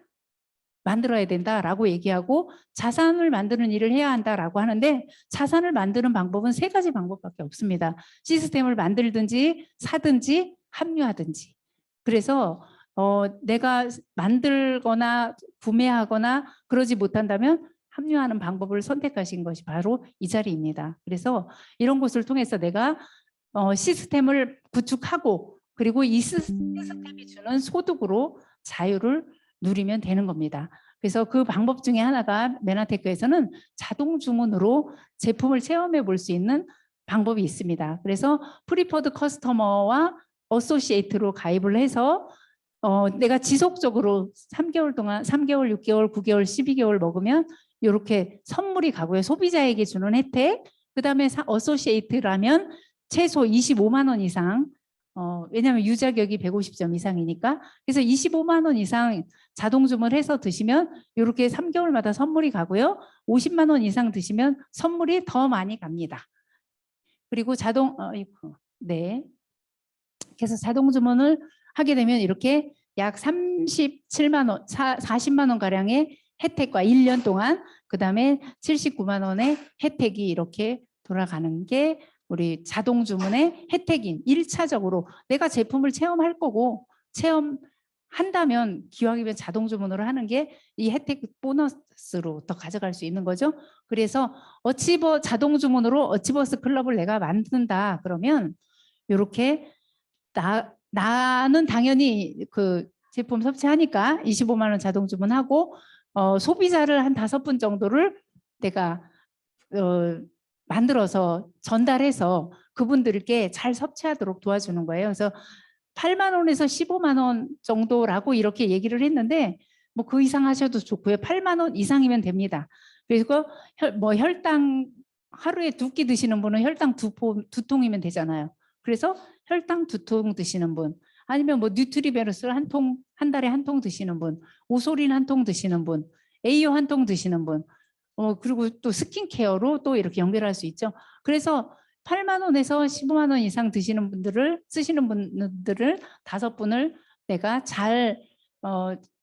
만들어야 된다라고 얘기하고, 자산을 만드는 일을 해야 한다라고 하는데, 자산을 만드는 방법은 3가지 방법밖에 없습니다. 시스템을 만들든지 사든지 합류하든지. 그래서 내가 만들거나 구매하거나 그러지 못한다면 합류하는 방법을 선택하신 것이 바로 이 자리입니다. 그래서 이런 곳을 통해서 내가 시스템을 구축하고, 그리고 이 시스템이 주는 소득으로 자유를 누리면 되는 겁니다. 그래서 그 방법 중에 하나가 메나테크에서는 자동 주문으로 제품을 체험해 볼 수 있는 방법이 있습니다. 그래서 프리퍼드 커스터머와 어소시에이트로 가입을 해서 내가 지속적으로 3개월 동안 3개월, 6개월, 9개월, 12개월 먹으면 이렇게 선물이 가고요. 소비자에게 주는 혜택. 그다음에 어소시에이트라면 최소 25만 원 이상. 왜냐하면 유자격이 150점 이상이니까. 그래서 25만 원 이상 자동 주문해서 드시면 이렇게 3개월마다 선물이 가고요. 50만 원 이상 드시면 선물이 더 많이 갑니다. 그리고 네. 그래서 자동 주문을 하게 되면 이렇게 약 37만 원, 40만 원 가량의 혜택과 1년 동안 그다음에 79만 원의 혜택이 이렇게 돌아가는 게 우리 자동 주문의 혜택인 1차적으로 내가 제품을 체험할 거고 체험한다면 기왕이면 자동 주문으로 하는 게 이 혜택 보너스로 더 가져갈 수 있는 거죠. 그래서 어치버 자동 주문으로 어치버스 클럽을 내가 만든다 그러면 이렇게 나는 당연히 그 제품 섭취하니까 25만 원 자동 주문하고 소비자를 한 5분 정도를 내가 만들어서 전달해서 그분들께 잘 섭취하도록 도와주는 거예요. 그래서 8만 원에서 15만 원 정도라고 이렇게 얘기를 했는데 뭐 그 이상 하셔도 좋고요. 8만 원 이상이면 됩니다. 그리고 혈당 하루에 2끼 드시는 분은 혈당 2통이면 되잖아요. 그래서 혈당 2통 드시는 분, 아니면 뭐 뉴트리베르스 한 달에 1통 드시는 분, 오소린 1통 드시는 분, 에이오 1통 드시는 분, 그리고 또 스킨케어로 또 이렇게 연결할 수 있죠. 그래서 8만 원에서 15만 원 이상 쓰시는 분들을 5분을 내가 잘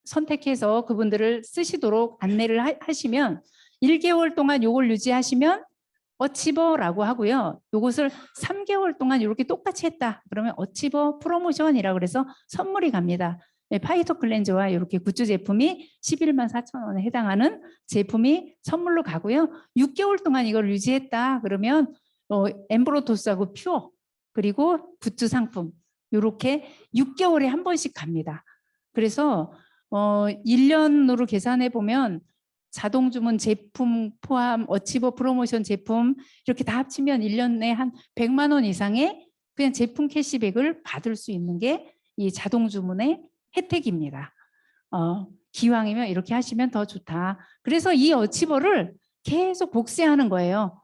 선택해서 그분들을 쓰시도록 안내를 하시면 1개월 동안 요걸 유지하시면 어치버라고 하고요. 요것을 3개월 동안 이렇게 똑같이 했다. 그러면 어치버 프로모션이라고 그래서 선물이 갑니다. 파이터 클렌저와 이렇게 굿즈 제품이 11만 4천 원에 해당하는 제품이 선물로 가고요. 6개월 동안 이걸 유지했다. 그러면 엠브로토스하고 퓨어 그리고 굿즈 상품 이렇게 6개월에 한 번씩 갑니다. 그래서 1년으로 계산해 보면 자동 주문 제품 포함 어치버 프로모션 제품 이렇게 다 합치면 1년에 한 100만 원 이상의 그냥 제품 캐시백을 받을 수 있는 게 이 자동 주문의 혜택입니다. 기왕이면 이렇게 하시면 더 좋다. 그래서 이 어치버를 계속 복제하는 거예요.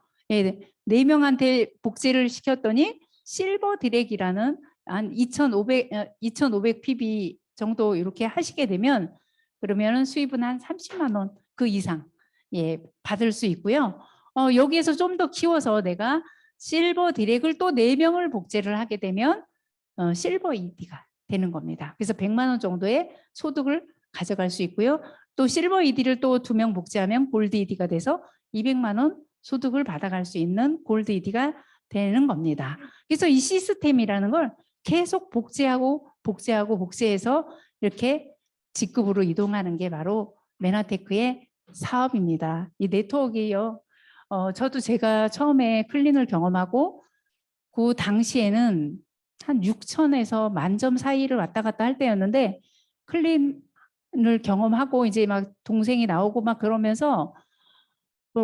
4명한테 복제를 시켰더니 실버 디렉이라는 한 2,500 PB 정도 이렇게 하시게 되면 그러면은 수입은 한 30만 원 그 이상 받을 수 있고요. 여기에서 좀 더 키워서 내가 실버 디렉을 또 4명을 복제를 하게 되면 실버 ED가 되는 겁니다. 그래서 100만 원 정도의 소득을 가져갈 수 있고요. 또 실버 ED를 또 2명 복제하면 골드 ED가 돼서 200만 원 소득을 받아갈 수 있는 골드 ED가 되는 겁니다. 그래서 이 시스템이라는 걸 계속 복제해서 이렇게 직급으로 이동하는 게 바로 메나테크의 사업입니다. 이 네트워크요. 저도 제가 처음에 클린을 경험하고 그 당시에는 한 6천에서 10,000점 사이를 왔다 갔다 할 때였는데 클린을 경험하고 이제 막 동생이 나오고 막 그러면서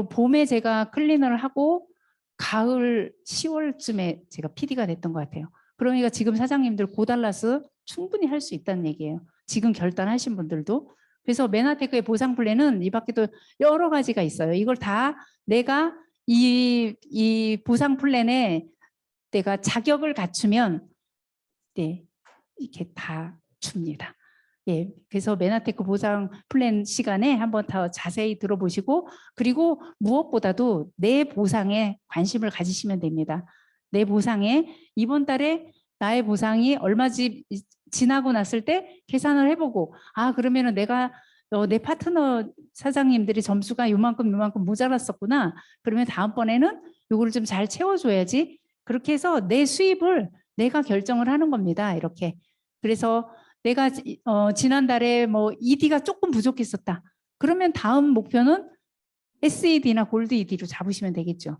봄에 제가 클린을 하고 가을 10월쯤에 제가 PD가 됐던 것 같아요. 그러니까 지금 사장님들 고달라스 충분히 할 수 있다는 얘기예요. 지금 결단하신 분들도. 그래서 메나테크의 보상 플랜은 이 밖에도 여러 가지가 있어요. 이걸 다 내가 이 보상 플랜에 내가 자격을 갖추면 이렇게 다 줍니다. 그래서 메나테크 보상 플랜 시간에 한번 더 자세히 들어보시고 그리고 무엇보다도 내 보상에 관심을 가지시면 됩니다. 내 보상에 이번 달에 나의 보상이 얼마지 지나고 났을 때 계산을 해보고 그러면은 내가 내 파트너 사장님들이 점수가 요만큼 모자랐었구나. 그러면 다음번에는 요거를 좀 잘 채워줘야지. 그렇게 해서 내 수입을 내가 결정을 하는 겁니다. 이렇게. 그래서 내가 지난달에 뭐 ED가 조금 부족했었다. 그러면 다음 목표는 SED나 골드 ED로 잡으시면 되겠죠.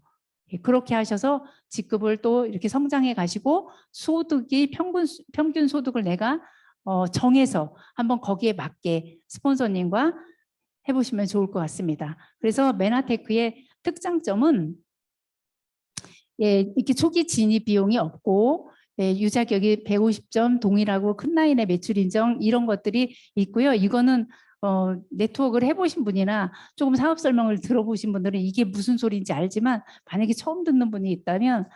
그렇게 하셔서 직급을 또 이렇게 성장해 가시고 소득이 평균 소득을 내가 정해서 한번 거기에 맞게 스폰서님과 해보시면 좋을 것 같습니다. 그래서 메나테크의 특장점은 예, 이렇게 초기 진입 비용이 없고 예, 유자격이 150점 동일하고 큰 라인의 매출 인정 이런 것들이 있고요. 이거는 네트워크를 해보신 분이나 조금 사업 설명을 들어보신 분들은 이게 무슨 소리인지 알지만 만약에 처음 듣는 분이 있다면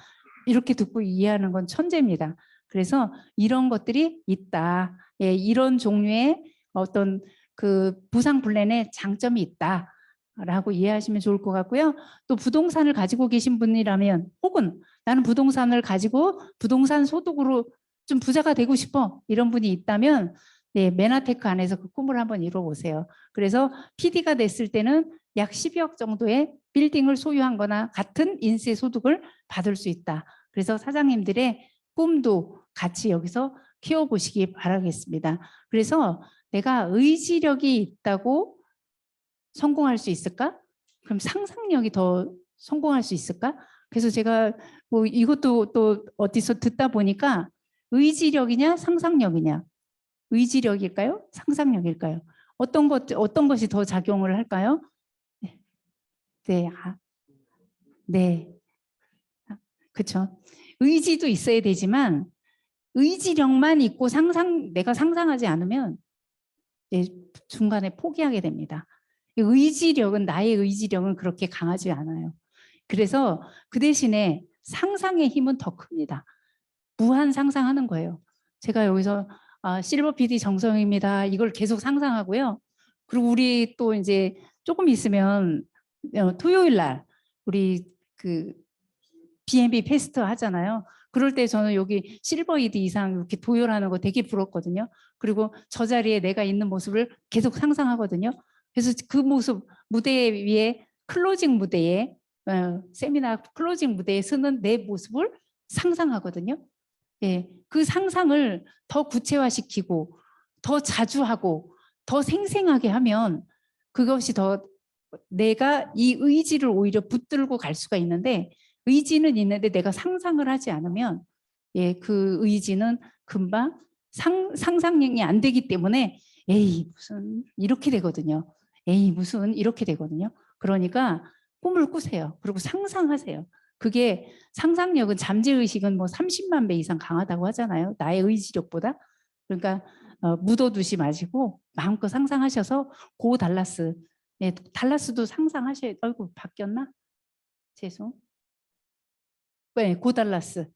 이렇게 듣고 이해하는 건 천재입니다. 그래서 이런 것들이 있다. 예, 이런 종류의 어떤 그 부상 플랜의 장점이 있다. 라고 이해하시면 좋을 것 같고요. 또 부동산을 가지고 계신 분이라면 혹은 나는 부동산을 가지고 부동산 소득으로 좀 부자가 되고 싶어 이런 분이 있다면 네, 메나테크 안에서 그 꿈을 한번 이뤄보세요. 그래서 PD가 됐을 때는 약 12억 정도의 빌딩을 소유한 거나 같은 인세 소득을 받을 수 있다. 그래서 사장님들의 꿈도 같이 여기서 키워보시기 바라겠습니다. 그래서 내가 의지력이 있다고 성공할 수 있을까? 그럼 상상력이 더 성공할 수 있을까? 그래서 제가 뭐 이것도 또 어디서 듣다 보니까 의지력이냐 상상력이냐 의지력일까요? 상상력일까요? 어떤 것이 더 작용을 할까요? 네, 네, 네. 그렇죠. 의지도 있어야 되지만 의지력만 있고 내가 상상하지 않으면 중간에 포기하게 됩니다. 나의 의지력은 그렇게 강하지 않아요. 그래서 그 대신에 상상의 힘은 더 큽니다. 무한 상상하는 거예요. 제가 여기서 실버 PD 정성입니다. 이걸 계속 상상하고요. 그리고 우리 또 이제 조금 있으면 토요일 날 우리 그 B&B 페스트 하잖아요. 그럴 때 저는 여기 실버 ED 이상 이렇게 도열하는 거 되게 부럽거든요. 그리고 저 자리에 내가 있는 모습을 계속 상상하거든요. 그래서 그 모습 무대 위에 클로징 무대에 세미나 클로징 무대에 서는 내 모습을 상상하거든요. 예, 그 상상을 더 구체화시키고 더 자주 하고 더 생생하게 하면 그것이 더 내가 이 의지를 오히려 붙들고 갈 수가 있는데 의지는 있는데 내가 상상을 하지 않으면 예, 그 의지는 금방 상상력이 안 되기 때문에 에이 무슨 이렇게 되거든요. 에이 무슨 이렇게 되거든요. 그러니까 꿈을 꾸세요. 그리고 상상하세요. 그게 상상력은 잠재의식은 뭐 30만 배 이상 강하다고 하잖아요. 나의 의지력보다. 그러니까 묻어두지 마시고 마음껏 상상하셔서 고 달라스. 예, 달라스도 상상하셔야 아이고 바뀌었나? 죄송. 네, 고 달라스.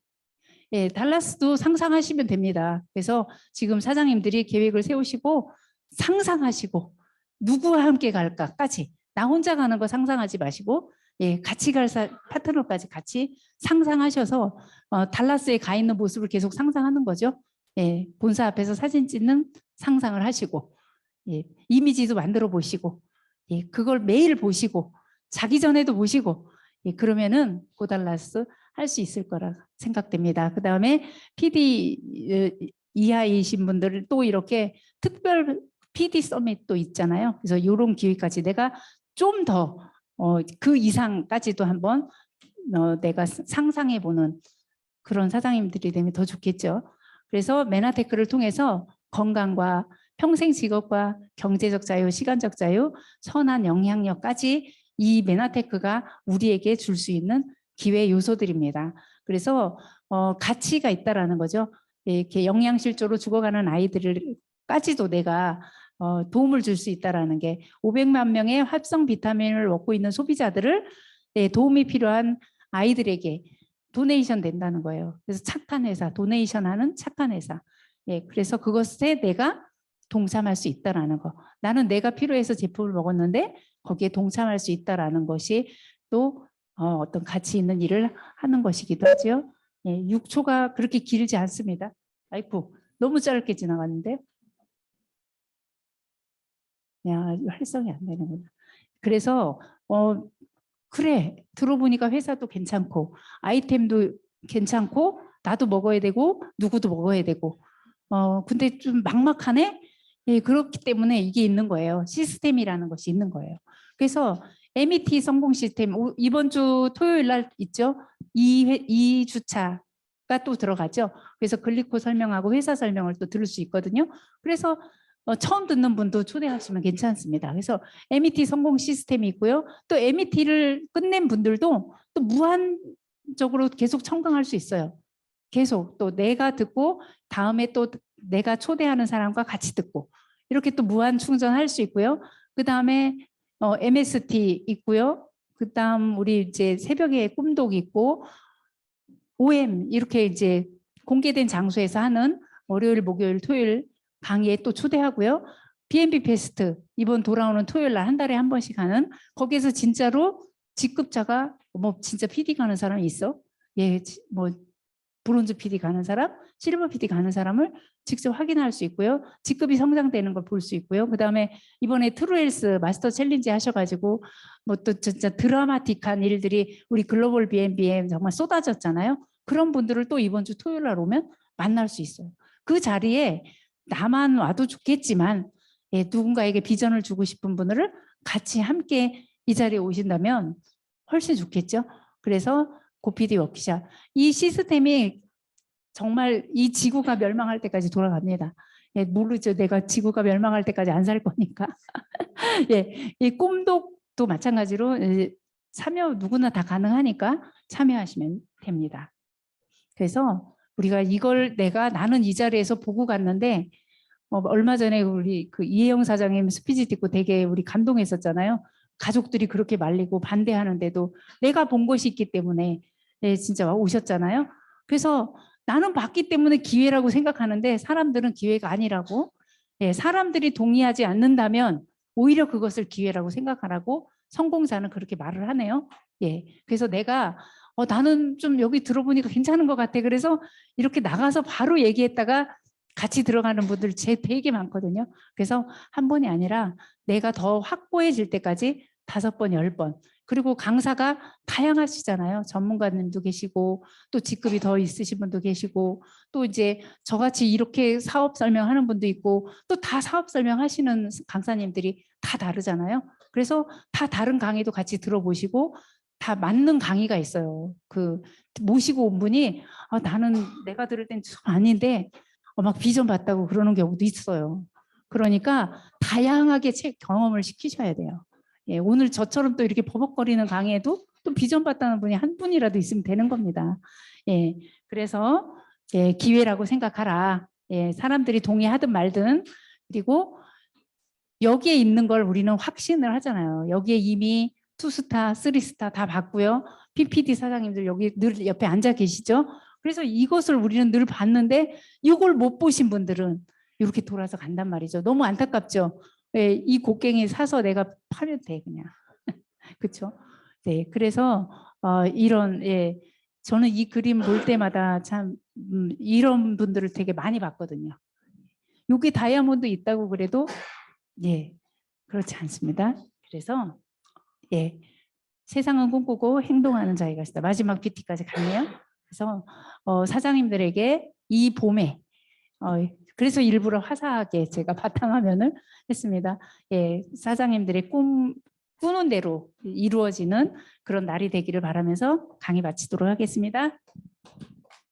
예, 달라스도 상상하시면 됩니다. 그래서 지금 사장님들이 계획을 세우시고 상상하시고 누구와 함께 갈까까지 나 혼자 가는 거 상상하지 마시고 예, 같이 갈 파트너까지 같이 상상하셔서 달라스에 가 있는 모습을 계속 상상하는 거죠. 예, 본사 앞에서 사진 찍는 상상을 하시고 예, 이미지도 만들어 보시고 예, 그걸 매일 보시고 자기 전에도 보시고 예, 그러면은 고달라스 할 수 있을 거라 생각됩니다. 그 다음에 PD 이하이신 분들을 또 이렇게 특별 PD 서밋도 있잖아요. 그래서 이런 기회까지 내가 좀 더 그 이상까지도 한번 내가 상상해보는 그런 사장님들이 되면 더 좋겠죠. 그래서 메나테크를 통해서 건강과 평생 직업과 경제적 자유, 시간적 자유, 선한 영향력까지 이 메나테크가 우리에게 줄 수 있는 기회 요소들입니다. 그래서 가치가 있다라는 거죠. 이렇게 영양실조로 죽어가는 아이들까지도 내가 도움을 줄 수 있다라는 게 500만 명의 합성 비타민을 먹고 있는 소비자들을 도움이 필요한 아이들에게 도네이션 된다는 거예요. 그래서 착한 회사, 도네이션하는 착한 회사. 예, 그래서 그것에 내가 동참할 수 있다라는 거. 나는 내가 필요해서 제품을 먹었는데 거기에 동참할 수 있다라는 것이 또 어떤 가치 있는 일을 하는 것이기도 하죠. 예, 6초가 그렇게 길지 않습니다. 아이고, 너무 짧게 지나갔는데. 야, 활성이 안 되는구나. 그래서 그래, 들어보니까 회사도 괜찮고 아이템도 괜찮고 나도 먹어야 되고 누구도 먹어야 되고 근데 좀 막막하네. 예, 그렇기 때문에 이게 있는 거예요. 시스템이라는 것이 있는 거예요. 그래서 MET 성공 시스템 이번 주 토요일 날 있죠. 2주차가 또 들어가죠. 그래서 글리코 설명하고 회사 설명을 또 들을 수 있거든요. 그래서 처음 듣는 분도 초대하시면 괜찮습니다. 그래서 MET 성공 시스템이 있고요. 또 MET를 끝낸 분들도 또 무한 무한적으로 계속 청강할 수 있어요. 계속 또 내가 듣고 다음에 또 내가 초대하는 사람과 같이 듣고 이렇게 또 무한 충전할 수 있고요. 그 다음에 MST 있고요. 그 다음 우리 이제 새벽에 꿈독 있고 OM 이렇게 이제 공개된 장소에서 하는 월요일, 목요일, 토요일 강의에 또 초대하고요. B&B 페스트 이번 돌아오는 토요일 날 한 달에 한 번씩 하는 거기에서 진짜로 직급자가 뭐 진짜 PD 가는 사람이 있어? 예, 뭐 브론즈 PD 가는 사람, 실버 PD 가는 사람을 직접 확인할 수 있고요. 직급이 성장되는 걸 볼 수 있고요. 그다음에 이번에 트루헬스 마스터 챌린지 하셔가지고 뭐 또 진짜 드라마틱한 일들이 우리 글로벌 B&B에 정말 쏟아졌잖아요. 그런 분들을 또 이번 주 토요일 날 오면 만날 수 있어요. 그 자리에 나만 와도 좋겠지만 예, 누군가에게 비전을 주고 싶은 분들을 같이 함께 이 자리에 오신다면 훨씬 좋겠죠. 그래서 고PD 워크샵 이 시스템이 정말 이 지구가 멸망할 때까지 돌아갑니다. 예, 모르죠. 내가 지구가 멸망할 때까지 안 살 거니까. 예, 이 꿈독도 마찬가지로 참여 누구나 다 가능하니까 참여하시면 됩니다. 그래서 우리가 이걸 나는 이 자리에서 보고 갔는데 얼마 전에 우리 그 이혜영 사장님 스피치 듣고 되게 우리 감동했었잖아요. 가족들이 그렇게 말리고 반대하는데도 내가 본 것이 있기 때문에 네, 진짜 오셨잖아요. 그래서 나는 봤기 때문에 기회라고 생각하는데 사람들은 기회가 아니라고. 예, 사람들이 동의하지 않는다면 오히려 그것을 기회라고 생각하라고 성공자는 그렇게 말을 하네요. 예, 그래서 내가 나는 좀 여기 들어보니까 괜찮은 것 같아. 그래서 이렇게 나가서 바로 얘기했다가 같이 들어가는 분들 되게 많거든요. 그래서 한 번이 아니라 내가 더 확고해질 때까지 5번, 10번. 그리고 강사가 다양하시잖아요. 전문가님도 계시고 또 직급이 더 있으신 분도 계시고 또 이제 저같이 이렇게 사업 설명하는 분도 있고 또 다 사업 설명하시는 강사님들이 다 다르잖아요. 그래서 다 다른 강의도 같이 들어보시고 다 맞는 강의가 있어요. 그 모시고 온 분이 나는 내가 들을 땐 좀 아닌데 막 비전 봤다고 그러는 경우도 있어요. 그러니까 다양하게 경험을 시키셔야 돼요. 예, 오늘 저처럼 또 이렇게 버벅거리는 강의에도 또 비전 봤다는 분이 한 분이라도 있으면 되는 겁니다. 예, 그래서 예, 기회라고 생각하라. 예, 사람들이 동의하든 말든. 그리고 여기에 있는 걸 우리는 확신을 하잖아요. 여기에 이미 2스타, 3스타 다 봤고요. PPD 사장님들 여기 늘 옆에 앉아 계시죠. 그래서 이것을 우리는 늘 봤는데 이걸 못 보신 분들은 이렇게 돌아서 간단 말이죠. 너무 안타깝죠. 예, 이 곡괭이 사서 내가 팔면 돼 그냥. 그렇죠? 네, 그래서 이런 예, 저는 이 그림 볼 때마다 참 이런 분들을 되게 많이 봤거든요. 여기 다이아몬드 있다고 그래도 예, 그렇지 않습니다. 그래서 예, 세상은 꿈꾸고 행동하는 자가 있다. 마지막 PT까지 갔네요. 그래서 사장님들에게 이 봄에 그래서 일부러 화사하게 제가 바탕화면을 했습니다. 예, 사장님들의 꾸는 대로 이루어지는 그런 날이 되기를 바라면서 강의 마치도록 하겠습니다.